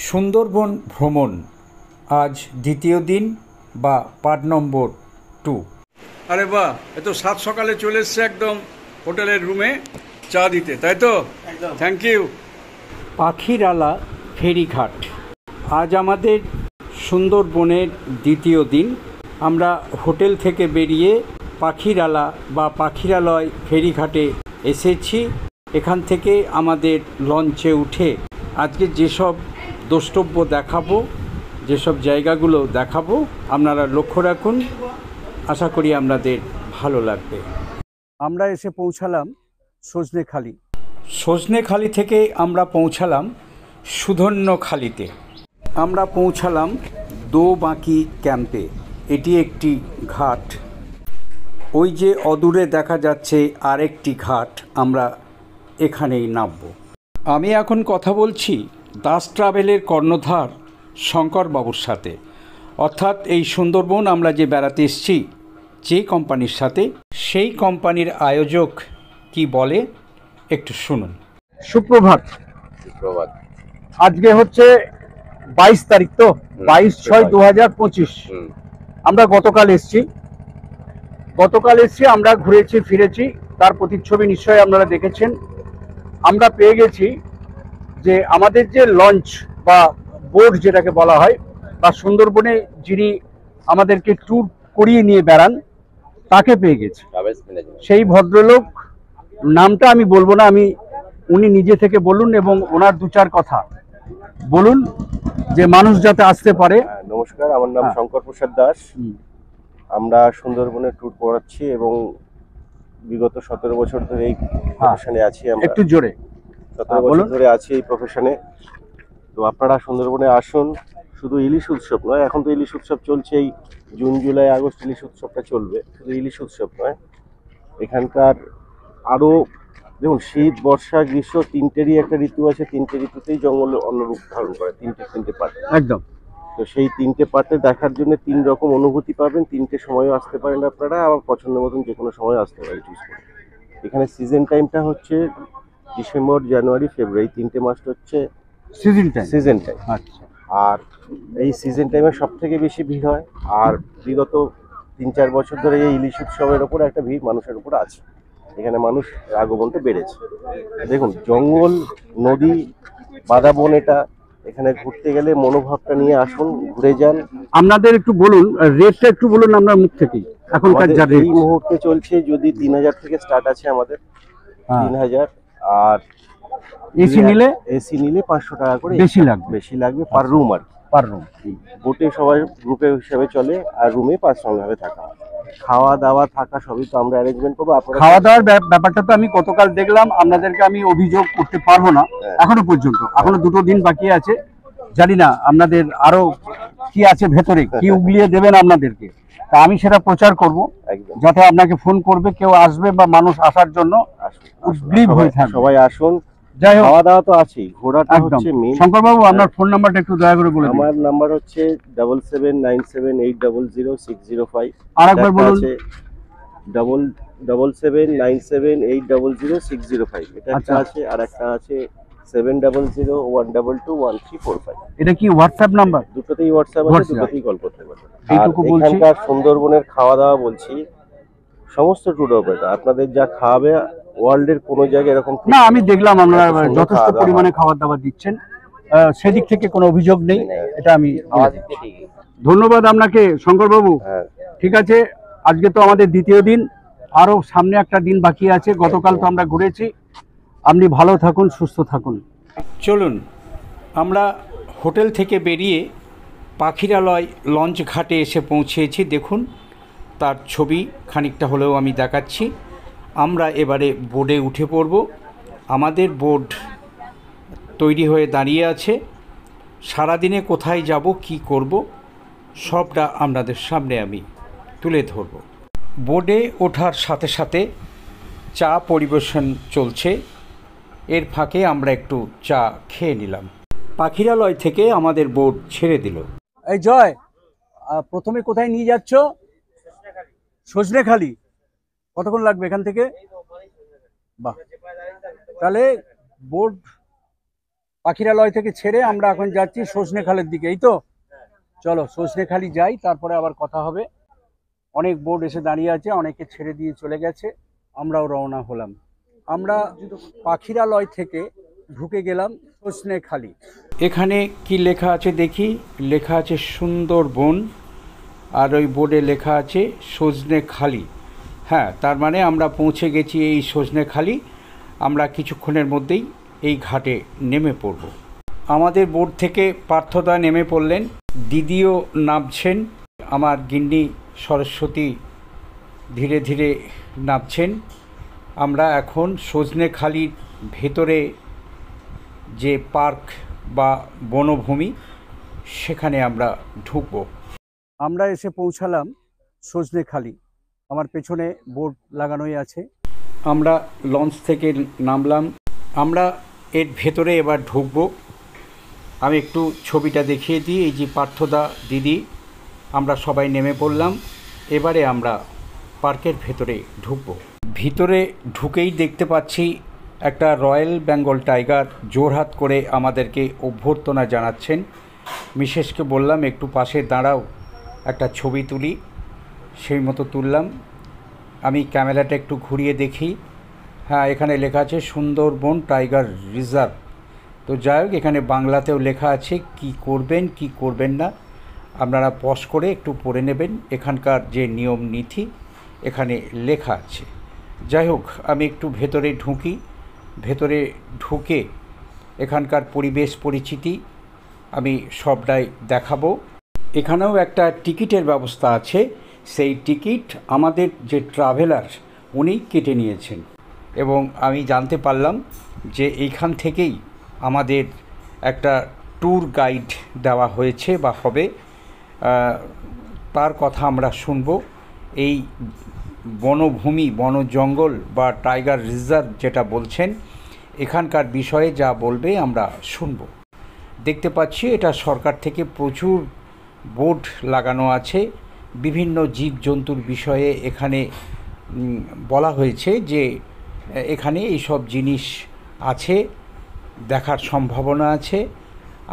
সুন্দরবন ভ্রমণ আজ দ্বিতীয় দিন বা পার্ট নম্বর 2। আরে বাহ, এত সাত সকালে চলে এসছে একদম হোটেলের রুমে চা দিতে, তাই তো? Thank you. পাখিরালা ফেরিঘাট আজ আমাদের সুন্দরবনের দ্বিতীয় দিন। আমরা হোটেল থেকে বেরিয়ে পাখিরালা বা পাখিরালয় ফেরিঘাটে এসেছি। এখান থেকে আমাদের লঞ্চে উঠে আজকে যেসব দ্রষ্টব্য দেখাবো, যেসব জায়গাগুলো দেখাবো, আপনারা লক্ষ্য রাখুন। আশা করি আপনাদের ভালো লাগবে। আমরা এসে পৌঁছালাম সজনেখালি। সজনেখালি থেকে আমরা পৌঁছালাম সুধন্যখালিতে। আমরা পৌঁছালাম দোবাঁকি ক্যাম্পে। এটি একটি ঘাট। ওই যে অদূরে দেখা যাচ্ছে আরেকটি ঘাট, আমরা এখানেই নামব। আমি এখন কথা বলছি দাস ট্রাভেলের কর্ণধার শঙ্করবাবুর সাথে, অর্থাৎ এই সুন্দরবন আমরা যে বেড়াতে এসেছি যে কোম্পানির সাথে, সেই কোম্পানির আয়োজক কি বলে একটু শুনুন। সুপ্রভাত। আজকে হচ্ছে 22 তারিখ, তো 22/6/2025। আমরা গতকাল এসেছি। আমরা ঘুরেছি ফিরেছি, তার প্রতিচ্ছবি নিশ্চয়ই আপনারা দেখেছেন। আমরা পেয়ে গেছি যে আমাদের যে লঞ্চ বা বোট যেটাকে বলা হয়, বা সুন্দরবনে যিনি আমাদেরকে ট্যুর করিয়ে নিয়ে বেড়ান, তাকে পেয়ে গেছি। সেই ভদ্রলোক নামটা আমি বলবো না, উনি নিজে থেকে বলুন এবং ওনার দু চার কথা বলুন যে মানুষ যাতে আসতে পারে। নমস্কার, আমার নাম শঙ্কর প্রসাদ দাস। আমরা সুন্দরবনে ট্যুর করাচ্ছি এবং বিগত 17 বছর ধরে এই প্রফেশনে আছি। আমরা একটু জোরে 17 বছর ধরে আছি এই প্রফেশনে। তো আপনারা সুন্দরবনে আসুন। শুধু ইলিশ উৎসব নয়, এখন তো ইলিশ উৎসব চলছে, এই জুন জুলাই আগস্ট ইলিশ উৎসবটা চলবে। শুধু ইলিশ উৎসব নয়, এখানকার আরো দেখুন, শীত বর্ষা গ্রীষ্ম তিনটেরই একটা ঋতু আছে। তিনটে ঋতুতেই জঙ্গল অন্য রূপ ধারণ করে, তিনটে পার্ট একদম। তো সেই তিনটে পার্টে দেখার জন্য 3 রকম অনুভূতি পাবেন। তিনটে সময়ও আসতে পারেন আপনারা, আবার পছন্দ মতন যে কোনো সময় আসতে পারেন চুজ করে। এখানে সিজন টাইমটা হচ্ছে ডিসেম্বর, জানুয়ারি, ফেব্রুয়ারি, 3টে মাস হচ্ছে সিজন টাইম। আচ্ছা। আর এই সিজন টাইমে সব থেকে বেশি ভিড় হয়। আর বিগত 3-4 বছর ধরে এই ইলিশ উৎসবের ওপর একটা ভিড় মানুষের উপর আছে। এখানে মানুষ আগমনটা বেড়েছে। দেখুন, জঙ্গল, নদী, বাঁধা বন, এখানে ঘুরতে গেলে মনোভাবটা নিয়ে আসুন, ঘুরে যান। আপনাদের একটু বলুন, রেটটা একটু বলুন আপনার মুখ থেকেই। এখনকার যা রেট এই মুহূর্তে চলছে, যদি 3000 থেকে স্টার্ট আছে আমাদের, 3000। আর এসি নিলে 500 টাকা করে বেশি লাগবে পার রুম। আর পার রুম বোটে সবাই গ্রুপে হিসাবে চলে, আর রুমে পার্সোনাল ভাবে থাকা হয়। খাওয়া দাওয়া থাকা সবই তো আমরা অ্যারেঞ্জমেন্ট করবো। খাওয়া দাওয়ার ব্যাপারটা তো আমি গতকাল দেখলাম, আপনাদেরকে আমি অভিযোগ করতে পারবো না এখনো পর্যন্ত। এখনো 2টো দিন বাকি আছে। জানি না আপনাদের আরো কি আছে ভেতরে, কি উগলিয়ে দেবেন আপনাদেরকে। তা আমি সেটা প্রচার করব, যাতে আপনাকে ফোন করবে, কেউ আসবে বা মানুষ আসার জন্য উদ্গ্রীব হয়ে থাকবে। সবাই আসুন। যাই হোক, খাওয়া দাওয়া তো আছেই, ঘোরাটা হচ্ছে মেইন। শঙ্করবাবু, আপনার ফোন নাম্বারটা একটু দয়া করে বলে দিন। আমার নাম্বার হচ্ছে 7797800605। আরেকবার বলুন। 7797800605। এটা একটা আছে, আর একটা আছে 7001221345। এটা কি হোয়াটসঅ্যাপ নাম্বার? দুটোতেই হোয়াটসঅ্যাপ আছে, দুটোতেই কল করতে পারবেন। এইটুকু বলছি। এখানকার সুন্দরবনের খাওয়া দাওয়া বলছি, সমস্ত ট্যুর অপারেটর আপনাদের যা খাওয়াবে ওয়ার্ল্ডের কোনো জায়গায় এরকম না। আমি দেখলাম আপনারা যথেষ্ট পরিমাণে খাবার দাবার দিচ্ছেন, সেদিক থেকে কোনো অভিযোগ নেই। এটা আমি ধন্যবাদ আপনাকে শঙ্করবাবু। ঠিক আছে, আজকে তো আমাদের দ্বিতীয় দিন, আরো সামনে একটা দিন বাকি আছে। গতকাল তো আমরা ঘুরেছি। আপনি ভালো থাকুন, সুস্থ থাকুন। চলুন, আমরা হোটেল থেকে বেরিয়ে পাখিরালয় লঞ্চ ঘাটে এসে পৌঁছেছি। দেখুন, তার ছবি খানিকটা হলেও আমি দেখাচ্ছি। আমরা এবারে বোর্ডে উঠে পড়ব। আমাদের বোর্ড তৈরি হয়ে দাঁড়িয়ে আছে। সারাদিনে কোথায় যাব, কি করব, সবটা আপনাদের সামনে আমি তুলে ধরব। বোর্ডে ওঠার সাথে সাথে চা পরিবেশন চলছে। এর ফাঁকে আমরা একটু চা খেয়ে নিলাম। পাখিরালয় থেকে আমাদের বোট ছেড়ে দিল। এই জয়, প্রথমে কোথায় নিয়ে যাচ্ছ? সজনেখালি। কতক্ষণ লাগবে এখান থেকে? বাহ, তাহলে বোট পাখিরালয় থেকে ছেড়ে আমরা এখন যাচ্ছি সজনেখালির দিকে, এই তো। চলো সজনেখালি যাই, তারপরে আবার কথা হবে। অনেক বোট এসে দাঁড়িয়ে আছে, অনেকে ছেড়ে দিয়ে চলে গেছে, আমরাও রওনা হলাম। আমরা পাখিরালয় থেকে ঢুকে গেলাম সজনেখালি। এখানে কি লেখা আছে দেখি। লেখা আছে সুন্দরবন, আর ওই বোর্ডে লেখা আছে সজনেখালি। হ্যাঁ, তার মানে আমরা পৌঁছে গেছি এই সজনেখালি। আমরা কিছুক্ষণের মধ্যেই এই ঘাটে নেমে পড়ব। আমাদের বোট থেকে পার্থদা নেমে পড়লেন, দিদিও নামছেন, আমার গিন্নি সরস্বতী ধীরে ধীরে নামছেন। আমরা এখন সজনেখালির ভেতরে যে পার্ক বা বনভূমি, সেখানে আমরা ঢুকব। আমরা এসে পৌঁছালাম সজনেখালি, আমার পেছনে বোর্ড লাগানোই আছে। আমরা লঞ্চ থেকে নামলাম, আমরা এর ভেতরে এবার ঢুকব। আমি একটু ছবিটা দেখিয়ে দিই। এই যে পার্থদা, দিদি, আমরা সবাই নেমে পড়লাম। এবারে আমরা পার্কের ভেতরে ঢুকব। ভিতরে ঢুকেই দেখতে পাচ্ছি একটা রয়্যাল বেঙ্গল টাইগার জোরহাত করে আমাদেরকে অভ্যর্থনা জানাচ্ছেন। মিসেসকে বললাম একটু পাশে দাঁড়াও, একটা ছবি তুলি। সেই মতো তুললাম। আমি ক্যামেরাটা একটু ঘুরিয়ে দেখি। হ্যাঁ, এখানে লেখা আছে সুন্দরবন টাইগার রিজার্ভ। তো যাই হোক, এখানে বাংলাতেও লেখা আছে কি করবেন কি করবেন না আপনারা পজ করে একটু পড়ে নেবেন। এখানকার যে নিয়ম নীতি এখানে লেখা আছে। যাই হোক, আমি একটু ভেতরে ঢুকি। ভেতরে ঢুকে এখানকার পরিবেশ পরিচিতি আমি সবটাই দেখাবো। এখানেও একটা টিকিটের ব্যবস্থা আছে। সেই টিকিট আমাদের যে ট্রাভেলার উনি কেটে নিয়েছেন, এবং আমি জানতে পারলাম যে এইখান থেকেই আমাদের একটা ট্যুর গাইড দেওয়া হয়েছে বা হবে। তার কথা আমরা শুনবো। এই বনভূমি, বন জঙ্গল বা টাইগার রিজার্ভ যেটা বলছেন, এখানকার বিষয়ে যা বলবে আমরা শুনব। দেখতে পাচ্ছি এটা সরকার থেকে প্রচুর বোর্ড লাগানো আছে। বিভিন্ন জীবজন্তুর বিষয়ে এখানে বলা হয়েছে যে এখানে এইসব জিনিস আছে, দেখার সম্ভাবনা আছে।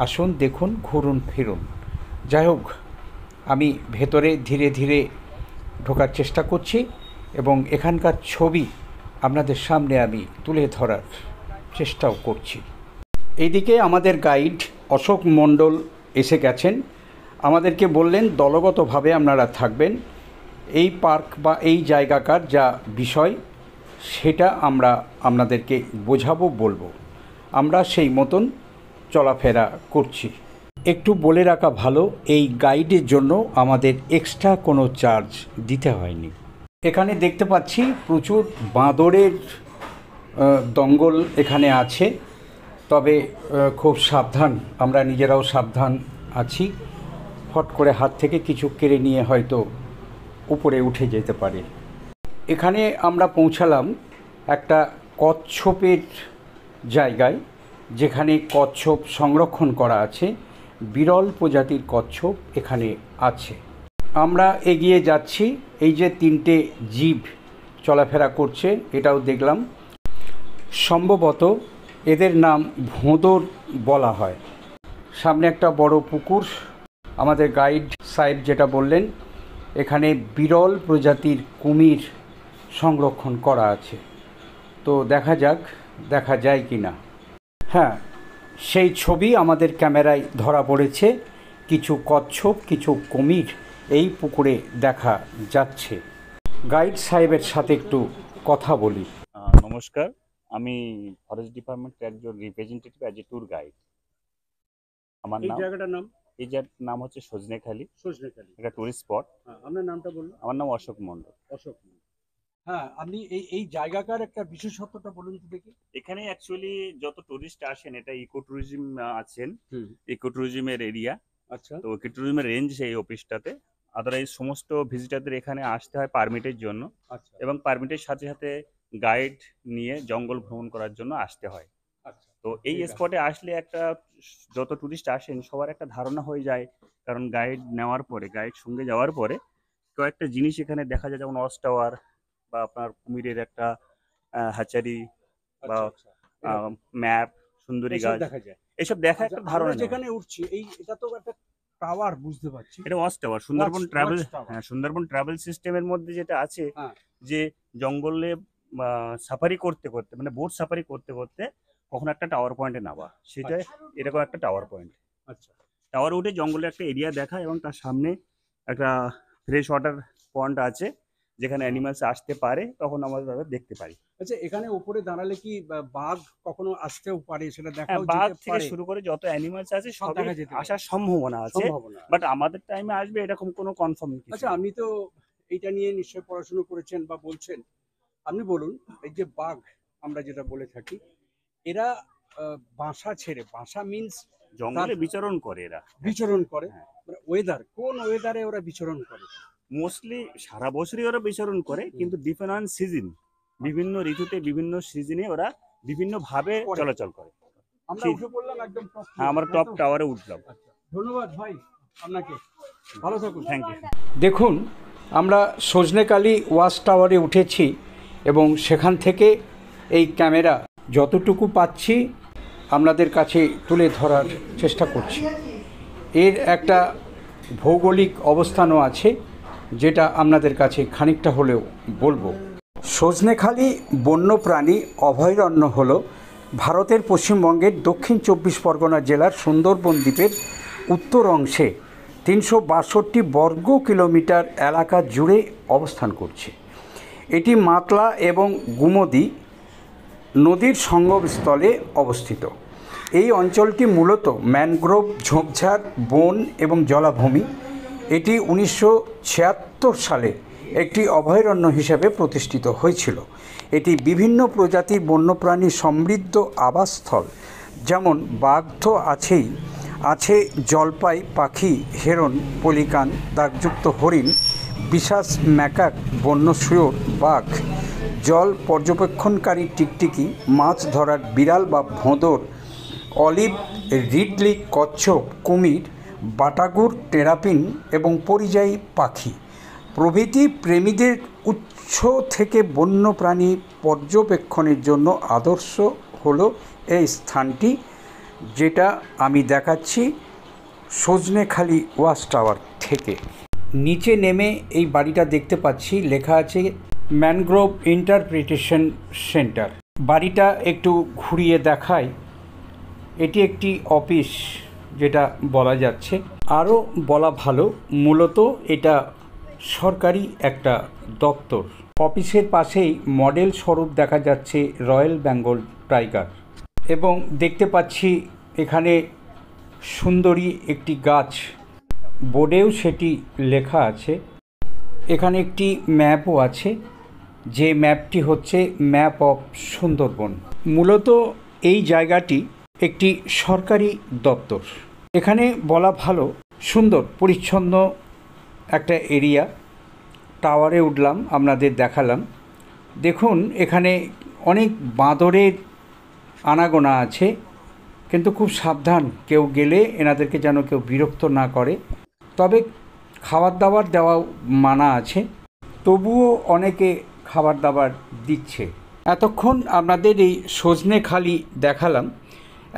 আসুন, দেখুন, ঘুরুন ফিরুন। যাই হোক, আমি ভেতরে ধীরে ধীরে ঢোকার চেষ্টা করছি এবং এখানকার ছবি আপনাদের সামনে আমি তুলে ধরার চেষ্টাও করছি। এইদিকে আমাদের গাইড অশোক মণ্ডল এসে গেছেন। আমাদেরকে বললেন দলগতভাবে আপনারা থাকবেন। এই পার্ক বা এই জায়গাকার যা বিষয় সেটা আমরা আপনাদেরকে বোঝাবো, বলবো। আমরা সেই মতন চলাফেরা করছি। একটু বলে রাখা ভালো, এই গাইডের জন্য আমাদের এক্সট্রা কোনো চার্জ দিতে হয়নি। এখানে দেখতে পাচ্ছি প্রচুর বাঁদরের দঙ্গল এখানে আছে, তবে খুব সাবধান, আমরা নিজেরাও সাবধান আছি। ফট করে হাত থেকে কিছু কেড়ে নিয়ে হয়তো উপরে উঠে যেতে পারে। এখানে আমরা পৌঁছালাম একটা কচ্ছপের জায়গায়, যেখানে কচ্ছপ সংরক্ষণ করা আছে। বিরল প্রজাতির কচ্ছপ এখানে আছে। আমরা এগিয়ে যাচ্ছি। এই যে তিনটে জীব চলাফেরা করছে, এটাও দেখলাম। সম্ভবত এদের নাম ভোঁদর বলা হয়। সামনে একটা বড় পুকুর। আমাদের গাইড সাহেব যেটা বললেন, এখানে বিরল প্রজাতির কুমির সংরক্ষণ করা আছে। তো দেখা যাক, দেখা যায় কি না। হ্যাঁ, সেই ছবি আমাদের ক্যামেরায় ধরা পড়েছে। কিছু কচ্ছপ, কিছু কুমির এই পুকুরে দেখা যাচ্ছে। গাইড সাহেবের সাথে একটু কথা বলি। নমস্কার, আমি ফরেস্ট ডিপার্টমেন্টের একজন representative as a tour guide. আমার এই নাম, জায়গাটার নাম? এই জায়গাটার নাম হচ্ছে সজনেখালি। সজনেখালি, একটা টুরিস্ট স্পট। আপনার নামটা বলুন। আমার নাম অশোক মণ্ডল। অশোক। হ্যাঁ, আপনি এই জায়গাকার একটা বিশেষত্বটা বলুন তো দেখি। এখানে অ্যাকচুয়ালি যত টুরিস্ট আসেন, এটা ইকো ট্যুরিজম আছেন, ইকো ট্যুরিজমের এরিয়া। আচ্ছা। তো ইকো ট্যুরিজমের রেঞ্জ এই অফিসটাতে। আদারওয়াইজ সমস্ত ভিজিটারদের এখানে আসতে হয় পারমিটের জন্য, আচ্ছা। এবং পারমিটের সাথে সাথে গাইড নিয়ে জঙ্গল ভ্রমণ করার জন্য আসতে হয়। আচ্ছা। তো এই স্পটে আসলে একটা, যত টুরিস্ট আসেন সবার একটা ধারণা হয়ে যায়, কারণ গাইড নেওয়ার পরে, গাইড সঙ্গে যাওয়ার পরে কয়েকটা জিনিস এখানে দেখা যায়, যেমন ওয়াচ টাওয়ার বা আপনার কুমিরের একটা হ্যাচারি বা ম্যাপ, সুন্দরী গাছ দেখা যায়। এইসব দেখা একটা ধারণা নেওয়া। যেখানে উঠছি এটা তো একটা টাওয়ার বুঝতে পারছি। এটা watch tower, Sundarban travel. tower। হ্যাঁ, সুন্দরবন ট্রাভেল সিস্টেমের মধ্যে যেটা আছে, হ্যাঁ। যে জঙ্গলে সাফারি করতে করতে, মানে বোট সাফারি করতে করতে কখনো একটা টাওয়ার পয়েন্টে নামা, সেটা এরকম একটা টাওয়ার পয়েন্ট। আচ্ছা, টাওয়ার উঠে জঙ্গলে একটা এরিয়া দেখা, এবং তার সামনে একটা ফ্রেশ ওয়াটার পন্ড আছে, যেখানে অ্যানিমালস আসতে পারে, তখন আমরা তাদের দেখতে পাই। আচ্ছা, এখানে উপরে দাঁড়ালে কি বাঘ কখনো আসতেও পারে, সেটা হ্যাঁ, দেখাও বাঘ যেতে থেকে পারে? শুরু করে যত অ্যানিমালস আছে সব সবই দেখা যেতে পারে। আসার সম্ভাবনা আছে, সম্ভাবনা আছে। বাট আমাদের টাইমে আসবে এরকম কোনো কনফার্ম কিছু আচ্ছা, নেই। আপনি তো এইটা নিয়ে নিশ্চয়ই পড়াশোনা করেছেন বা বলছেন, আপনি বলুন, এই যে বাঘ আমরা যেটা বলে থাকি, এরা বাসা ছেড়ে, বাসা মিন্স জঙ্গলে বিচরণ করে এরা, বিচরণ করে, হ্যাঁ। মানে ওয়েদার, কোন ওয়েদারে ওরা বিচরণ করে? মোস্টলি সারা বছরই ওরা বিচরণ করে, কিন্তু ডিপেন্ড অন সিজন, বিভিন্ন ঋতুতে বিভিন্ন সিজনে ওরা বিভিন্ন ভাবে করে। চলাচল করে। আমরা ঠিক। উঠে পড়লাম একদম টপ হ্যাঁ, আমরা টপ টাওয়ারে উঠলাম। ধন্যবাদ ভাই আপনাকে, ভালো থাকুন। Thank you. দেখুন, আমরা সজনেখালি ওয়াচ টাওয়ারে উঠেছি এবং সেখান থেকে এই ক্যামেরা যতটুকু পাচ্ছি আপনাদের কাছে তুলে ধরার চেষ্টা করছি। এর একটা ভৌগোলিক অবস্থানও আছে, যেটা আপনাদের কাছে খানিকটা হলেও বলবো। সজনেখালি বন্যপ্রাণী অভয়ারণ্য হল ভারতের পশ্চিমবঙ্গের দক্ষিণ 24 পরগনা জেলার সুন্দরবন দ্বীপের উত্তর অংশে 362 বর্গ কিলোমিটার এলাকা জুড়ে অবস্থান করছে। এটি মাতলা এবং গুমতি নদীর সঙ্গমস্থলে অবস্থিত। এই অঞ্চলটি মূলত ম্যানগ্রোভ, ঝোপঝাড়, বন এবং জলাভূমি। এটি 1976 সালে একটি অভয়ারণ্য হিসেবে প্রতিষ্ঠিত হয়েছিল। এটি বিভিন্ন প্রজাতির বন্যপ্রাণী সমৃদ্ধ আবাসস্থল, যেমন বাঘ তো আছেই, আছে জলপাই পাখি, হেরন, পলিকান, দাগযুক্ত হরিণ, বিশাস ম্যাকাক, বন্য শুয়োর, বাঘ, জল পর্যবেক্ষণকারী টিকটিকি, মাছ ধরার বিড়াল বা ভোঁদর, অলিভ রিডলি কচ্ছপ, কুমির, বাটাগুর, টেরাপিন এবং পরিযায়ী পাখি প্রভৃতি প্রেমীদের উৎস থেকে বন্যপ্রাণী পর্যবেক্ষণের জন্য আদর্শ হলো এই স্থানটি, যেটা আমি দেখাচ্ছি সজনেখালি ওয়াচ টাওয়ার থেকে। নিচে নেমে এই বাড়িটা দেখতে পাচ্ছি, লেখা আছে ম্যানগ্রোভ ইন্টারপ্রিটেশন সেন্টার। বাড়িটা একটু ঘুরিয়ে দেখায়। এটি একটি অফিস, যেটা বলা যাচ্ছে, আরও বলা ভালো, মূলত এটা সরকারি একটা দপ্তর। অফিসের পাশেই মডেল স্বরূপ দেখা যাচ্ছে রয়্যাল বেঙ্গল টাইগার, এবং দেখতে পাচ্ছি এখানে সুন্দরী একটি গাছ, বোর্ডেও সেটি লেখা আছে। এখানে একটি ম্যাপও আছে, যে ম্যাপটি হচ্ছে ম্যাপ অফ সুন্দরবন। মূলত এই জায়গাটি একটি সরকারি দপ্তর। এখানে বলা ভালো, সুন্দর পরিচ্ছন্ন একটা এরিয়া। টাওয়ারে উঠলাম, আপনাদের দেখালাম। দেখুন, এখানে অনেক বাঁদরের আনাগোনা আছে, কিন্তু খুব সাবধান, কেউ গেলে এনাদেরকে যেন কেউ বিরক্ত না করে। তবে খাবার দাবার দেওয়াও মানা আছে, তবুও অনেকে খাবার দাবার দিচ্ছে। এতক্ষণ আপনাদের এই সজনেখালি দেখালাম,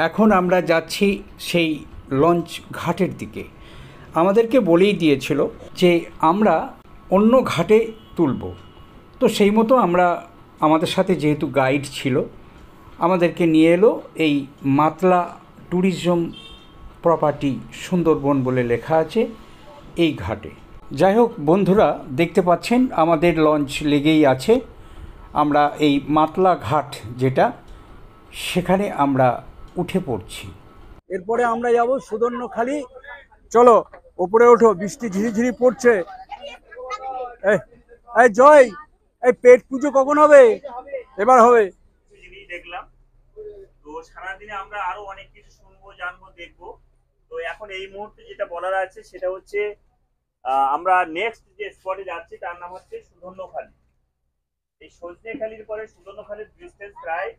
এখন আমরা যাচ্ছি সেই লঞ্চ ঘাটের দিকে। আমাদেরকে বলেই দিয়েছিল যে আমরা অন্য ঘাটে তুলব, তো সেই মতো আমরা, আমাদের সাথে যেহেতু গাইড ছিল, আমাদেরকে নিয়ে এলো এই মাতলা ট্যুরিজম প্রপার্টি সুন্দরবন বলে লেখা আছে এই ঘাটে। যাই হোক বন্ধুরা, দেখতে পাচ্ছেন আমাদের লঞ্চ লেগেই আছে। আমরা এই মাতলা ঘাট যেটা, সেখানে আমরা উঠে পড়ছি। এরপরে আমরা যাব সুদর্ণখালি। চলো উপরে ওঠো, বৃষ্টি ঝিরিঝিরি পড়ছে। এই জয়, এই পেট পুজো কখন হবে? এবার হবে। জিনিস দেখলাম, তো সারাদিনে আমরা আরো অনেক কিছু শুনবো, জানবো, দেখবো। তো এখন এই মুহূর্তে যেটা বলার আছে সেটা হচ্ছে, আমরা নেক্সট যে স্পটে যাচ্ছি তার নাম হচ্ছে সুদর্ণখালি। এই সজনেখালির পরে সুদর্ণখালির ডিস্টেন্স প্রায়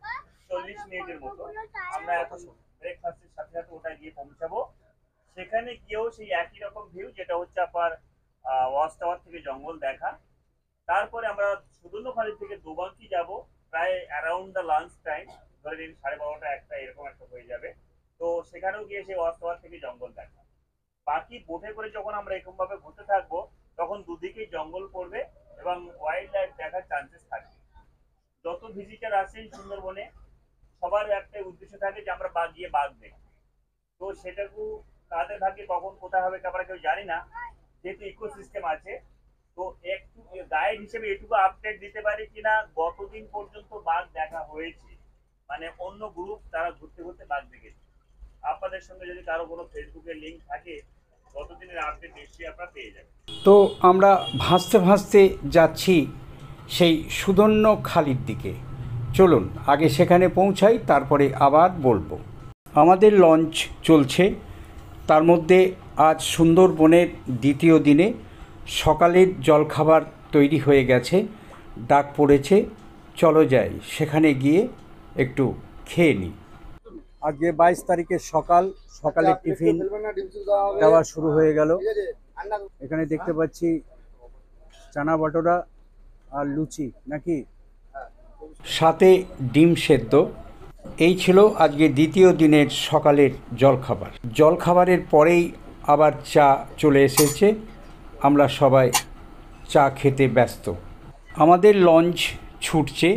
40 মিনিটের মতো। আমরা এখন ব্রেকফাস্টের সাথে সাথে ওটায় গিয়ে পৌঁছাবো। সেখানে গিয়েও সেই একই রকম ভিউ, যেটা হচ্ছে আপনার ওয়াচ টাওয়ার থেকে জঙ্গল দেখা। তারপরে আমরা সুদর্ণখালি থেকে দোবাঙ্কি যাব, প্রায় অ্যারাউন্ড দ্য লাঞ্চ টাইম, ধরে নিন 12:30 1টা এরকম একটা হয়ে যাবে। তো সেখানেও গিয়ে সেই ওয়াচ টাওয়ার থেকে জঙ্গল দেখা। বাকি বোটে করে যখন আমরা এরকম ভাবে ঘুরতে থাকবো তখন দুদিকেই জঙ্গল পড়বে এবং ওয়াইল্ড লাইফ দেখার চান্সেস থাকবে। যত ভিজিটার আসেন সুন্দরবনে সবার একটা উদ্দেশ্য থাকে যে আমরা গিয়ে বাঘ দেখব। তো সেটাকু কাদের ভাগ্যে কখন কোথায় হবে আমরা কেউ জানি না, যেহেতু ইকোসিস্টেম আছে। তো একটু গাইড হিসেবে এটুকু আপডেট দিতে পারি কিনা গতদিন পর্যন্ত বাঘ দেখা হয়েছে, মানে অন্য গ্রুপ তারা ঘুরতে ঘুরতে বাঘ দেখেছে। আপনাদের সঙ্গে যদি কারো কোনো ফেসবুকের লিঙ্ক থাকে গতদিনের আপডেট নিশ্চয়ই আপনারা পেয়ে যাবেন। তো আমরা ভাসতে ভাসতে যাচ্ছি সেই সুদর্ণ খালির দিকে। চলুন আগে সেখানে পৌঁছাই, তারপরে আবার বলবো। আমাদের লঞ্চ চলছে, তার মধ্যে আজ সুন্দরবনের দ্বিতীয় দিনে সকালের জলখাবার তৈরি হয়ে গেছে। ডাক পড়েছে, চলো যাই সেখানে গিয়ে একটু খেয়ে নিই। আজকে 22 তারিখের সকালের টিফিন দেওয়া শুরু হয়ে গেল। এখানে দেখতে পাচ্ছি চানা বাটোরা আর লুচি, নাকি সাথে ডিম সেদ্ধ। এই ছিল আজকে দ্বিতীয় দিনের সকালের জলখাবার। জলখাবারের পরেই আবার চা চলে এসেছে, আমরা সবাই চা খেতে ব্যস্ত। আমাদের লঞ্চ ছুটছে।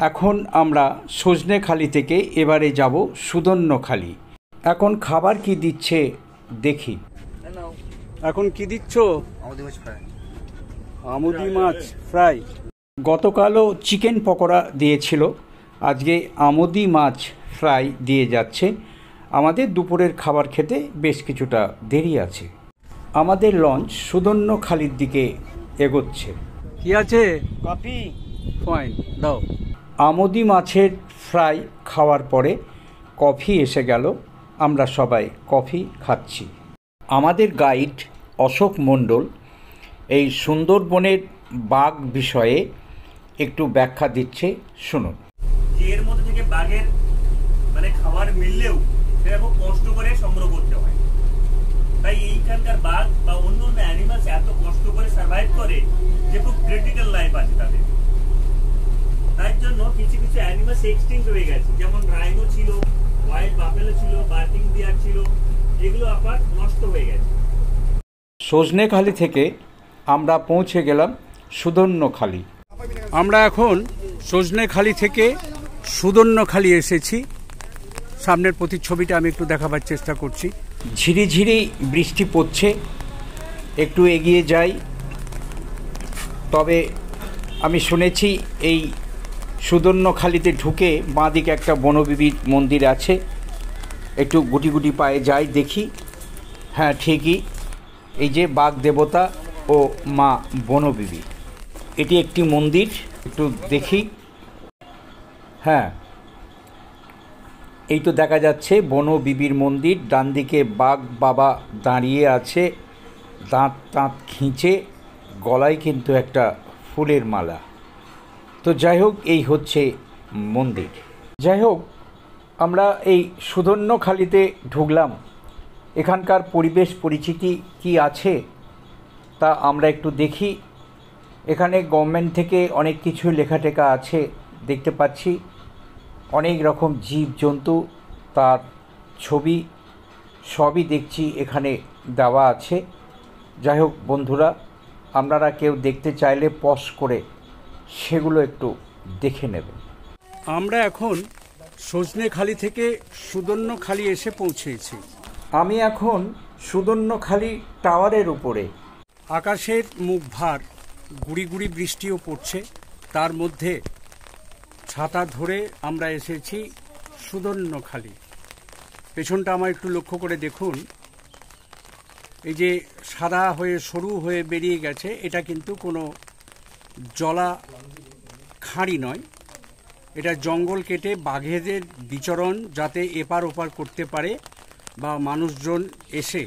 এখন আমরা সজনেখালি থেকে এবারে যাব সুদর্ণখালি। এখন খাবার কি দিচ্ছে দেখি। এখন কি দিচ্ছ? আমুদি মাছ ফ্রাই। গতকালও চিকেন পকোড়া দিয়েছিল, আজকে আমুদি মাছ ফ্রাই দিয়ে যাচ্ছে। আমাদের দুপুরের খাবার খেতে বেশ কিছুটা দেরি আছে। আমাদের লঞ্চ সুদর্ণখালির দিকে এগোচ্ছে। কি আছে? কফি। ফাইন, দাও। আমুদি মাছের ফ্রাই খাওয়ার পরে কফি এসে গেল, আমরা সবাই কফি খাচ্ছি। আমাদের গাইড অশোক মণ্ডল এই সুন্দরবনের বাঘ বিষয়ে একটু ব্যাখ্যা দিচ্ছে, শুনুন। এর মধ্যে থেকে বাঘের মানে খাবার মিললেও সেটা খুব কষ্ট করে সংগ্রহ করতে হয়। তাই এইখানকার বাঘ বা অন্য অন্য অ্যানিমালস এত কষ্ট করে সার্ভাইভ করে যে খুব ক্রিটিক্যাল লাইফ আছে তাদের। তার জন্য কিছু কিছু অ্যানিমালস এক্সটিংক্ট হয়ে গেছে, যেমন রাইনো ছিল, ওয়াইল্ড বাফেলো ছিল, বার্কিং ডিয়ার ছিল, এগুলো আবার নষ্ট হয়ে গেছে। সজনেখালি থেকে আমরা পৌঁছে গেলাম সুদর্ণখালি। আমরা এখন সজনেখালি থেকে সুদর্ণখালি এসেছি। সামনের প্রতিচ্ছবিটা আমি একটু দেখাবার চেষ্টা করছি। ঝিরিঝিরি বৃষ্টি পড়ছে, একটু এগিয়ে যাই। তবে আমি শুনেছি এই সুদর্ণখালিতে ঢুকে বাঁদিকে একটা বনবিবির মন্দির আছে, একটু গুটি গুটি পায়ে যাই দেখি। হ্যাঁ ঠিকই, এই যে বাঘ দেবতা ও মা বনবিবি, এটি একটি মন্দির, একটু দেখি। হ্যাঁ, এই তো দেখা যাচ্ছে বনবিবির মন্দির। ডান দিকে বাঘ বাবা দাঁড়িয়ে আছে, দাঁত দাঁত খিঁচে, গলায় কিন্তু একটা ফুলের মালা। তো যাই হোক, এই হচ্ছে মন্দির। যাই হোক, আমরা এই সুদর্ণখালিতে ঢুকলাম। এখানকার পরিবেশ পরিচিতি কি আছে তা আমরা একটু দেখি। এখানে গভর্নমেন্ট থেকে অনেক কিছু লেখাটেখা আছে দেখতে পাচ্ছি, অনেক রকম জীবজন্তু, তার ছবি সবই দেখছি এখানে দেওয়া আছে। যাই হোক বন্ধুরা, আপনারা কেউ দেখতে চাইলে পজ করে সেগুলো একটু দেখে নেবেন। আমরা এখন সজনেখালি থেকে সুদর্ণখালি এসে পৌঁছেছি। আমি এখন সুদর্ণখালি টাওয়ারের উপরে। আকাশের মুখ ভার, গুড়ি গুড়ি বৃষ্টিও পড়ছে, তার মধ্যে ছাতা ধরে আমরা এসেছি সুদর্ণখালি। পেছনটা আমার একটু লক্ষ্য করে দেখুন, এই যে সাদা হয়ে সরু হয়ে বেরিয়ে গেছে, এটা কিন্তু কোনো জলা খাঁড়ি নয়, এটা জঙ্গল কেটে বাঘেদের বিচরণ যাতে এপার ওপার করতে পারে বা মানুষজন এসে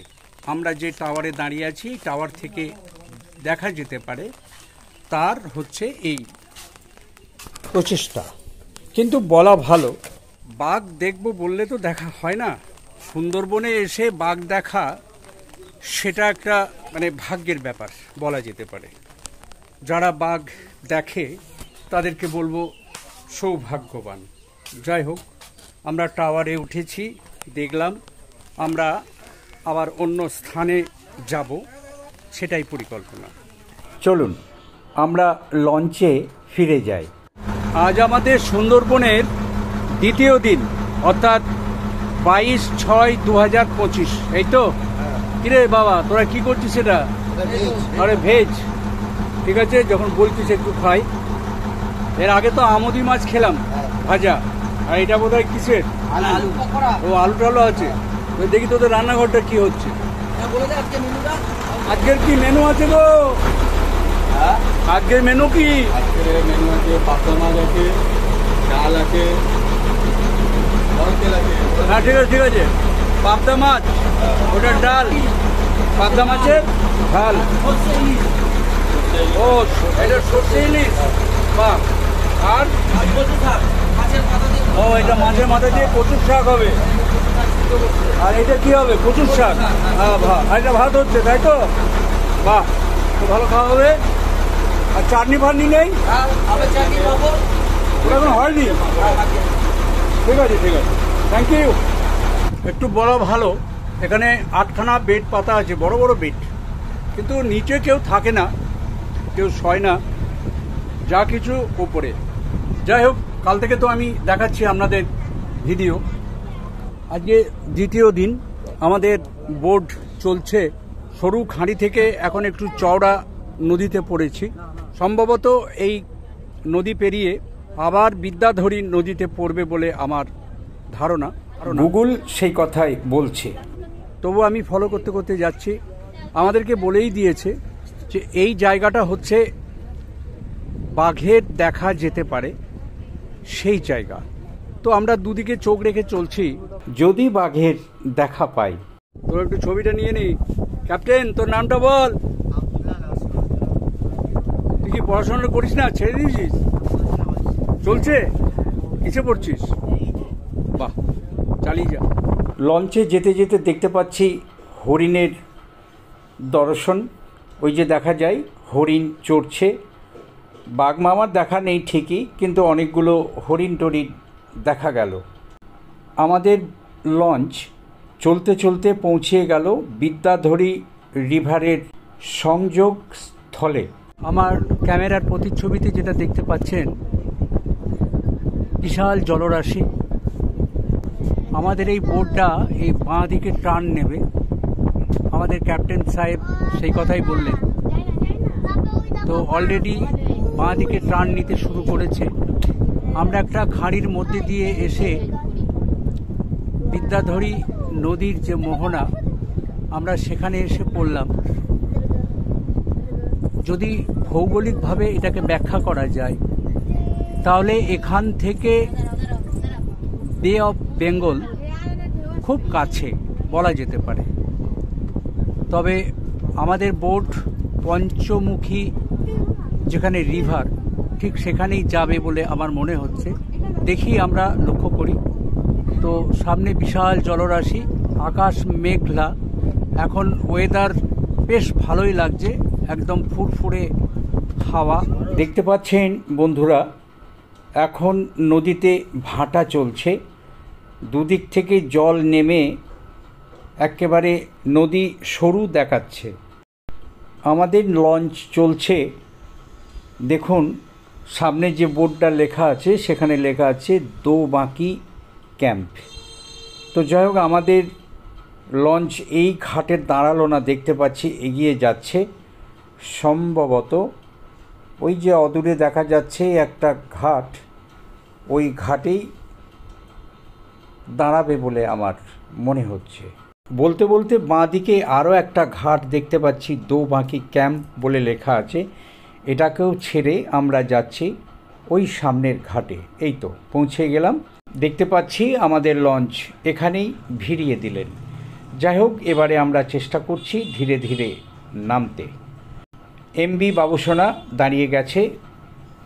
আমরা যে টাওয়ারে দাঁড়িয়ে আছি টাওয়ার থেকে দেখা যেতে পারে, তার হচ্ছে এই প্রচেষ্টা। কিন্তু বলা ভালো, বাঘ দেখব বললে তো দেখা হয় না। সুন্দরবনে এসে বাঘ দেখা সেটা একটা মানে ভাগ্যের ব্যাপার বলা যেতে পারে। যারা বাঘ দেখে তাদেরকে বলবো সৌভাগ্যবান। যাই হোক, আমরা টাওয়ারে উঠেছি, দেখলাম, আমরা আবার অন্য স্থানে যাব, সেটাই পরিকল্পনা। চলুন আমরা লঞ্চে ফিরে যাই। আজ আমাদের সুন্দরবনের দ্বিতীয় দিন, অর্থাৎ 22/6/2025, এই তো? কিরে বাবা, তোরা কি করছিস এটা? আরে ভেজ, ঠিক আছে, যখন বলছিস একটু খাই। এর আগে তো আমুদি মাছ খেলাম ভাজা, আর এটা বোধ হয় কিসের? ও আলু টালু আছে। তো দেখি তোদের রান্নাঘরটা কি হচ্ছে। আজকের কি মেনু আছে গো? আজকের মেনু কি? আজকের মেনু আছে পাবদা মাছ আছে, ডাল আছে, তেল আছে। হ্যাঁ ঠিক আছে ঠিক আছে, পাবদা মাছ, ওটার ডাল, পাবদা মাছের ডাল। ও এটা সর্ষে ইলিশ, বাহ। আর ও এটা মাছের মাথা দিয়ে কচুর শাক হবে। আর এটা কি হবে? কচুর শাক। হ্যাঁ আর এটা ভাত হচ্ছে, তাই তো? বাহ, তো ভালো খাওয়া হবে। আর চাটনি ফাটনি নেই? এখন হয়নি। ঠিক আছে ঠিক আছে, থ্যাংক ইউ। একটু বড় ভালো, এখানে 8খানা বেড পাতা আছে, বড় বড় বেড, কিন্তু নিচে কেউ থাকে না, কেউ শয় না, যা কিছু ওপরে। যাই হোক, কাল থেকে তো আমি দেখাচ্ছি আপনাদের ভিডিও। আজকে দ্বিতীয় দিন, আমাদের বোট চলছে সরু খাঁড়ি থেকে এখন একটু চওড়া নদীতে পড়েছি। সম্ভবত এই নদী পেরিয়ে আবার বিদ্যাধরী নদীতে পড়বে বলে আমার ধারণা। গুগল সেই কথাই বলছে, তবু আমি ফলো করতে করতে যাচ্ছি। আমাদেরকে বলেই দিয়েছে যে এই জায়গাটা হচ্ছে বাঘের দেখা যেতে পারে সেই জায়গা। তো আমরা দুদিকে চোখ রেখে চলছি, যদি বাঘের দেখা পাই। তোর একটু ছবিটা নিয়ে নি। ক্যাপ্টেন, তোর নামটা বল। তুই কি পড়াশোনা করিস না, ছেড়ে দিয়েছিস? চলছে? কিসে পড়ছিস? বাহ, চালিয়ে যা। লঞ্চে যেতে যেতে দেখতে পাচ্ছি হরিণের দর্শন। ওই যে দেখা যায় হরিণ চড়ছে। বাঘ মামার দেখা নেই ঠিকই, কিন্তু অনেকগুলো হরিণ টরিণ দেখা গেল। আমাদের লঞ্চ চলতে চলতে পৌঁছে গেল বিদ্যাধরী রিভারের সংযোগ স্থলে। আমার ক্যামেরার প্রতিচ্ছবিতে যেটা দেখতে পাচ্ছেন, বিশাল জলরাশি। আমাদের এই বোটটা এই বাঁ দিকে টার্ন নেবে, আমাদের ক্যাপ্টেন সাহেব সেই কথাই বললেন। তো অলরেডি বাঁ দিকে টার্ন নিতে শুরু করেছে। আমরা একটা খাঁড়ির মধ্যে দিয়ে এসে বিদ্যাধরী নদীর যে মোহনা, আমরা সেখানে এসে পড়লাম। যদি ভৌগোলিকভাবে এটাকে ব্যাখ্যা করা যায়, তাহলে এখান থেকে বে অফ বেঙ্গল খুব কাছে বলা যেতে পারে। তবে আমাদের বোট পঞ্চমুখী যেখানে রিভার, ঠিক সেখানেই যাবে বলে আমার মনে হচ্ছে। দেখি, আমরা লক্ষ্য করি তো সামনে বিশাল জলরাশি, আকাশ মেঘলা। এখন ওয়েদার বেশ ভালোই লাগছে, একদম ফুরফুরে হাওয়া। দেখতে পাচ্ছেন বন্ধুরা, এখন নদীতে ভাটা চলছে। দুদিক থেকে জল নেমে একেবারে নদী সরু দেখাচ্ছে। আমাদের লঞ্চ চলছে, দেখুন সামনে যে বোর্ডটা লেখা আছে, সেখানে লেখা আছে দোবাঁকি ক্যাম্প। তো যাই হোক, আমাদের লঞ্চ এই ঘাটে দাঁড়ালো না, দেখতে পাচ্ছি এগিয়ে যাচ্ছে। সম্ভবত ওই যে অদূরে দেখা যাচ্ছে একটা ঘাট, ওই ঘাটেই দাঁড়াবে বলে আমার মনে হচ্ছে। বলতে বলতে বাঁ দিকে আরও একটা ঘাট দেখতে পাচ্ছি, দোবাঁকি ক্যাম্প বলে লেখা আছে। এটাকেও ছেড়ে আমরা যাচ্ছি ওই সামনের ঘাটে। এই তো পৌঁছে গেলাম। দেখতে পাচ্ছি আমাদের লঞ্চ এখানেই ভিড়িয়ে দিলেন। যাই হোক, এবারে আমরা চেষ্টা করছি ধীরে ধীরে নামতে। এমবি বাবুসোনা দাঁড়িয়ে গেছে,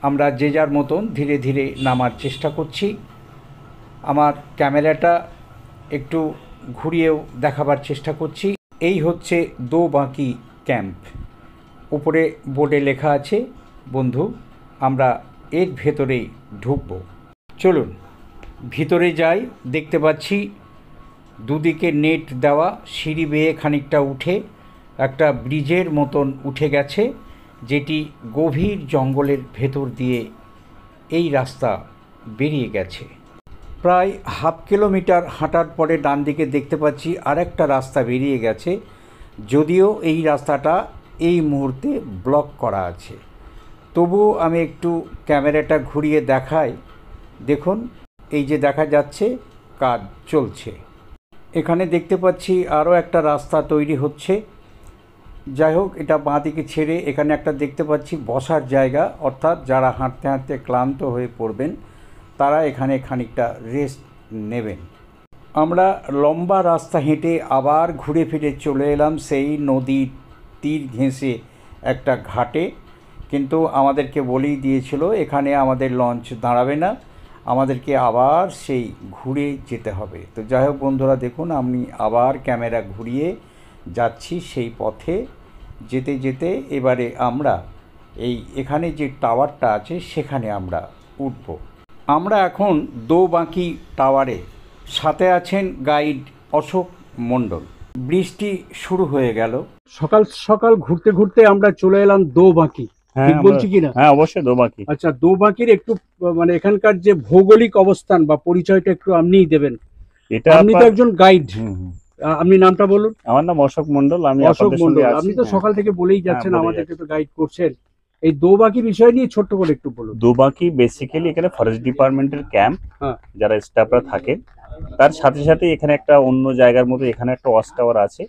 আমরা যে যার মতন ধীরে ধীরে নামার চেষ্টা করছি। আমার ক্যামেরাটা একটু ঘুরিয়েও দেখাবার চেষ্টা করছি। এই হচ্ছে দোবাঁকি ক্যাম্প। উপরে বোর্ডে লেখা আছে। বন্ধু, আমরা এর ভেতরেই ঢুকব। চলুন ভিতরে যাই। দেখতে পাচ্ছি দুদিকে নেট দেওয়া সিঁড়ি বেয়ে খানিকটা উঠে একটা ব্রিজের মতন উঠে গেছে, যেটি গভীর জঙ্গলের ভেতর দিয়ে এই রাস্তা বেরিয়ে গেছে। প্রায় হাফ কিলোমিটার হাঁটার পরে ডান দিকে দেখতে পাচ্ছি আরেকটা রাস্তা বেরিয়ে গেছে, যদিও এই রাস্তাটা এই মুহূর্তে ব্লক করা আছে। তবুও আমি একটু ক্যামেরাটা ঘুরিয়ে দেখাই। দেখুন, এই যে দেখা যাচ্ছে কাজ চলছে। এখানে দেখতে পাচ্ছি আরও একটা রাস্তা তৈরি হচ্ছে। যাই হোক, এটা বাঁ দিকে ছেড়ে এখানে একটা দেখতে পাচ্ছি বসার জায়গা, অর্থাৎ যারা হাঁটতে হাঁটতে ক্লান্ত হয়ে পড়বেন তারা এখানে খানিকটা রেস্ট নেবেন। আমরা লম্বা রাস্তা হেঁটে আবার ঘুরে ফিরে চলে এলাম সেই নদীর তীর ঘেঁষে একটা ঘাটে, কিন্তু আমাদেরকে বলেই দিয়েছিল এখানে আমাদের লঞ্চ দাঁড়াবে না, আমাদেরকে আবার সেই ঘুরে যেতে হবে। তো যাই হোক বন্ধুরা, দেখুন আমি আবার ক্যামেরা ঘুরিয়ে যাচ্ছি সেই পথে। যেতে যেতে এবারে আমরা এখানে যে টাওয়ারটা আছে সেখানে আমরা উঠব। আমরা এখন দোবাঁকি টাওয়ারে, সাথে আছেন গাইড অশোক মণ্ডল। বৃষ্টি শুরু হয়ে গেল। সকাল সকাল ঘুরতে ঘুরতে আমরা চলে এলাম দোবাঁকি, ঠিক বলছি কিনা? হ্যাঁ, অবশ্যই দোবাঁকি। আচ্ছা, দোবাঁকির একটু মানে এখানকার যে ভৌগোলিক অবস্থান বা পরিচয়টা একটু আপনিই দেবেন। এটা আপনি তো একজন গাইড, আপনি নামটা বলুন। আমার নাম অশোক মণ্ডল। আমি অশোক মণ্ডল, আপনি তো সকাল থেকে বলেই যাচ্ছেন, আমাদেরকে তো গাইড করছেন। এই দোবাঁকি বিষয় নিয়ে ছোট্ট করে একটু বলুন। দোবাঁকি বেসিক্যালি এখানে ফরেস্ট ডিপার্টমেন্টের ক্যাম্প, হ্যাঁ। যারা স্টাফরা থাকে তার সাথে সাথে এখানে একটা অন্য জায়গার মতো এখানে একটা ওয়াচ টাওয়ার আছে,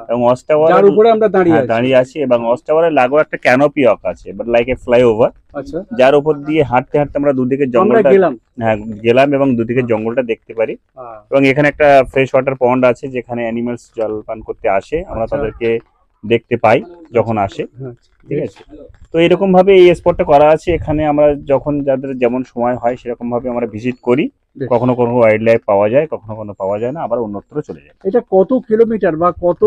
এবং ওয়াচ টাওয়ার যার উপরে আমরা দাঁড়িয়ে আছি, এবং ওয়াচ টাওয়ারের লাগোয়া একটা ক্যানোপি ওয়াক আছে, বাট লাইক এ ফ্লাইওভার। আচ্ছা, যার উপর দিয়ে হাঁটতে হাঁটতে আমরা দুদিকে জঙ্গলটা গেলাম এবং দুদিকে জঙ্গলটা দেখতে পারি। এবং এখানে একটা ফ্রেশ ওয়াটার পন্ড আছে যেখানে অ্যানিমালস জল পান করতে আসে, আমরা তাদেরকে দেখতে পাই যখন আসে। ঠিক আছে, তো এরকম ভাবে এই স্পটটা করা আছে। এখানে আমরা যখন যাদের যেমন সময় হয় সেরকম ভাবে আমরা ভিজিট করি। কখনো কোনো ওয়াইল্ড লাইফ পাওয়া যায়, কখনো কোনো পাওয়া যায় না, আবার অন্যত্র চলে যায়। এটা কত কিলোমিটার বা কত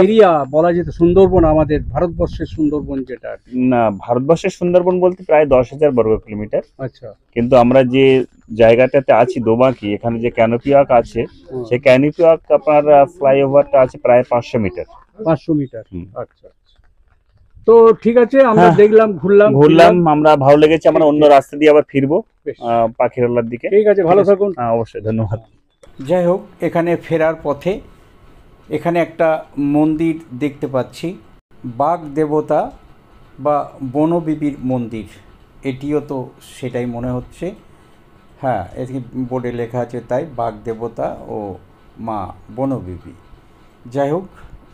এরিয়া বলা যেত? সুন্দরবন, আমাদের ভারতবর্ষের সুন্দরবন যেটা। না, ভারতবর্ষের সুন্দরবন বলতে প্রায় 10,000 বর্গ কিলোমিটার। আচ্ছা, কিন্তু আমরা যে জায়গাটাতে আছি দোবাঁকি, এখানে যে ক্যানোপি ওয়াক আছে, সেই ক্যানোপি ওয়াক আপনার ফ্লাইওভারটা আছে প্রায় 500 মিটার। 500 মিটার। আচ্ছা, তো ঠিক আছে, আমরা দেখলাম, ঘুরলাম, আমরা ভালো লেগেছে। আমরা অন্য রাস্তা দিয়ে আবার ফিরবো পাখিরালয়র দিকে। ঠিক আছে, ভালো থাকুন। অবশ্যই, ধন্যবাদ। যাই হোক, এখানে ফেরার পথে এখানে একটা মন্দির দেখতে পাচ্ছি, বাঘ দেবতা বা বনবিবির মন্দির, এটিও তো সেটাই মনে হচ্ছে। হ্যাঁ, এটি বোর্ডে লেখা আছে তাই, বাঘ দেবতা ও মা বনবিবি। যাই হোক,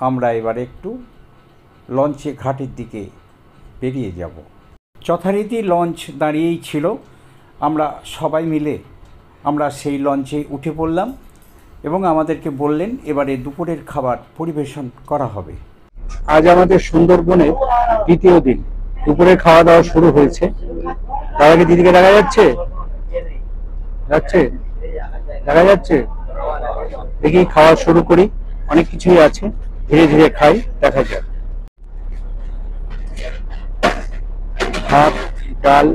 আমরা এবারে একটু লঞ্চে ঘাটের দিকে বেরিয়ে যাব। যথারীতি লঞ্চ দাঁড়িয়েই ছিল, আমরা সবাই মিলে আমরা সেই লঞ্চে উঠে পড়লাম এবং আমাদেরকে বললেন এবারে দুপুরের খাবার পরিবেশন করা হবে। আজ আমাদের সুন্দরবনের দ্বিতীয় দিন, দুপুরের খাওয়া দাওয়া শুরু হয়েছে। তার আগে দিদিকে দেখা যাচ্ছে, দেখা যাচ্ছে। দেখি খাওয়া শুরু করি, অনেক কিছুই আছে, ধীরে ধীরে খাই, দেখা যাক। ভাত, ডাল,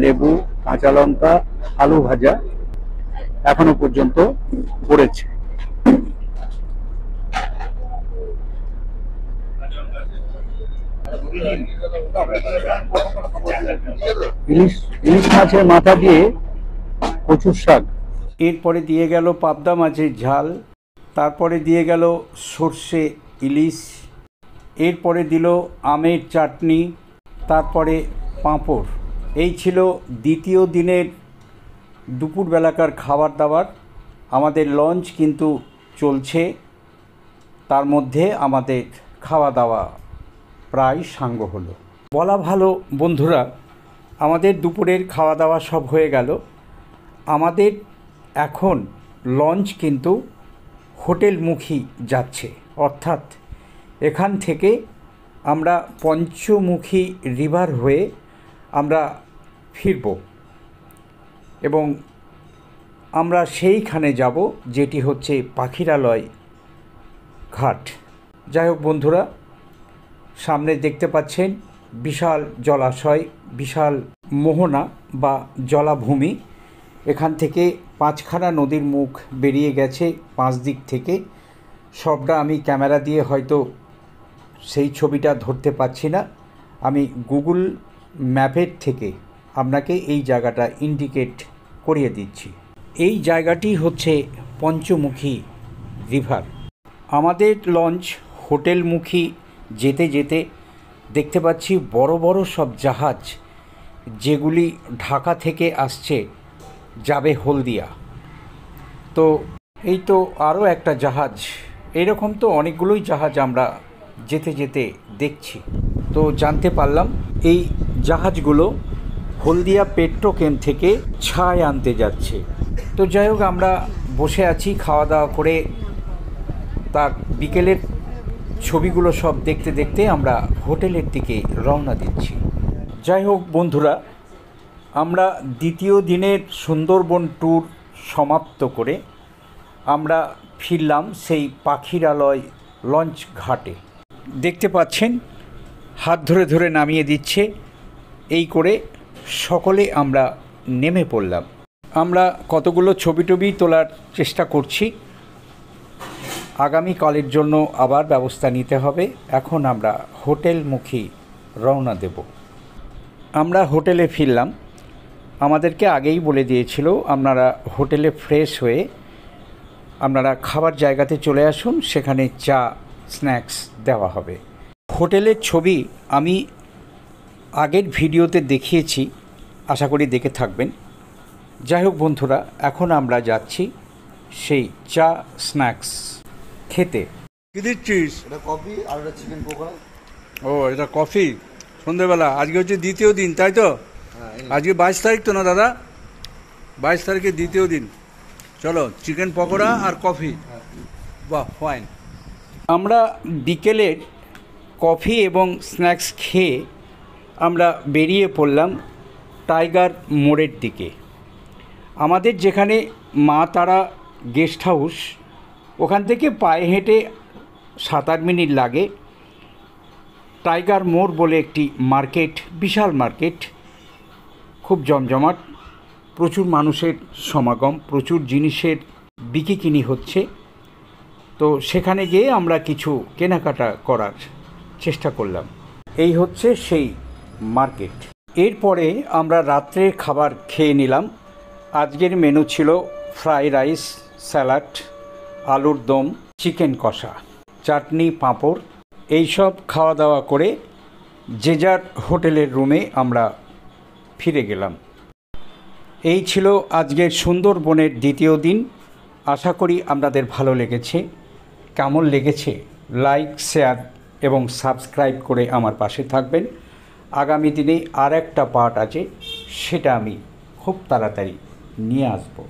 লেবু, কাঁচা লঙ্কা, আলু ভাজা এখনো পর্যন্ত পড়েছে। ইলিশ মাছের মাথা দিয়ে কচুর শাক, এরপরে দিয়ে গেল পাবদা মাছের ঝাল, তারপরে দিয়ে গেল সর্ষে ইলিশ, এরপরে দিল আমের চাটনি, তারপরে পাঁপড়। এই ছিল দ্বিতীয় দিনের দুপুরবেলাকার খাবার দাবার। আমাদের লঞ্চ কিন্তু চলছে, তার মধ্যে আমাদের খাওয়া দাওয়া প্রায় সাঙ্গ হলো। বলা ভালো বন্ধুরা, আমাদের দুপুরের খাওয়া দাওয়া সব হয়ে গেল। আমাদের এখন লঞ্চ কিন্তু হোটেলমুখী যাচ্ছে, অর্থাৎ এখান থেকে আমরা পঞ্চমুখী রিভার হয়ে আমরা ফিরব এবং আমরা সেইখানে যাব যেটি হচ্ছে পাখিরালয় ঘাট। যাই হোক বন্ধুরা, সামনে দেখতে পাচ্ছেন বিশাল জলাশয়, বিশাল মোহনা বা জলাভূমি। এখান থেকে 5খানা নদীর মুখ বেরিয়ে গেছে 5 দিক থেকে। সবটা আমি ক্যামেরা দিয়ে হয়তো সেই ছবিটা ধরতে পারছি না, আমি গুগল ম্যাপের থেকে আপনাকে এই জায়গাটা ইন্ডিকেট করিয়ে দিচ্ছি। এই জায়গাটি হচ্ছে পঞ্চমুখী রিভার। আমাদের লঞ্চ হোটেলমুখী যেতে যেতে দেখতে পাচ্ছি বড় বড় সব জাহাজ, যেগুলি ঢাকা থেকে আসছে, যাবে হলদিয়া। তো এই তো আরও একটা জাহাজ, এরকম তো অনেকগুলোই জাহাজ আমরা যেতে যেতে দেখছি। তো জানতে পারলাম এই জাহাজগুলো হলদিয়া পেট্রোকেম থেকে ছাই আনতে যাচ্ছে। তো যাই হোক, আমরা বসে আছি খাওয়া দাওয়া করে, তার বিকেলের ছবিগুলো সব দেখতে দেখতে আমরা হোটেলের দিকে রওনা দিচ্ছি। যাই হোক বন্ধুরা, আমরা দ্বিতীয় দিনের সুন্দরবন ট্যুর সমাপ্ত করে আমরা ফিরলাম সেই পাখিরালয় লঞ্চ ঘাটে। দেখতে পাচ্ছেন হাত ধরে ধরে নামিয়ে দিচ্ছে, এই করে সকলে আমরা নেমে পড়লাম। আমরা কতগুলো ছবি টবি তোলার চেষ্টা করছি, আগামীকালের জন্য আবার ব্যবস্থা নিতে হবে। এখন আমরা হোটেলমুখী রওনা দেব। আমরা হোটেলে ফিরলাম। আমাদেরকে আগেই বলে দিয়েছিল আপনারা হোটেলে ফ্রেশ হয়ে আপনারা খাবার জায়গাতে চলে আসুন, সেখানে চা স্ন্যাক্স দেওয়া হবে। হোটেলের ছবি আমি আগের ভিডিওতে দেখিয়েছি, আশা করি দেখে থাকবেন। যাই হোক বন্ধুরা, এখন আমরা যাচ্ছি সেই চা স্ন্যাক্স খেতে। কি দিচ্ছিস? এটা কফি আর এটা চিকেন পকোড়া। ও, এটা কফি সন্ধ্যেবেলা। আজকে হচ্ছে দ্বিতীয় দিন, তাই তো? আজকে 22 তারিখ তো না দাদা? 22 তারিখে দ্বিতীয় দিন। চলো, চিকেন পকোড়া আর কফি। বাহ, ফাইন। আমরা বিকেলের কফি এবং স্ন্যাক্স খেয়ে আমরা বেরিয়ে পড়লাম টাইগার মোড়ের দিকে। আমাদের যেখানে মা তারা গেস্ট হাউস, ওখান থেকে পায়ে হেঁটে 7-8 মিনিট লাগে টাইগার মোড় বলে একটি মার্কেট, বিশাল মার্কেট, খুব জমজমাট, প্রচুর মানুষের সমাগম, প্রচুর জিনিসের বিকিকিনি হচ্ছে। তো সেখানে গিয়ে আমরা কিছু কেনাকাটা করার চেষ্টা করলাম। এই হচ্ছে সেই মার্কেট। এরপরে আমরা রাত্রের খাবার খেয়ে নিলাম। আজকের মেনু ছিল ফ্রাই রাইস, স্যালাড, আলুর দম, চিকেন কষা, চাটনি, পাঁপড়। এইসব খাওয়া দাওয়া করে যে যার হোটেলের রুমে আমরা ফিরে গেলাম। এই ছিল আজকের সুন্দরবনের দ্বিতীয় দিন। আশা করি আপনাদের ভালো লেগেছে। কেমন লেগেছে লাইক, শেয়ার এবং সাবস্ক্রাইব করে আমার পাশে থাকবেন। আগামী দিনে আর একটা পার্ট আছে, সেটা আমি খুব তাড়াতাড়ি নিয়ে আসবো।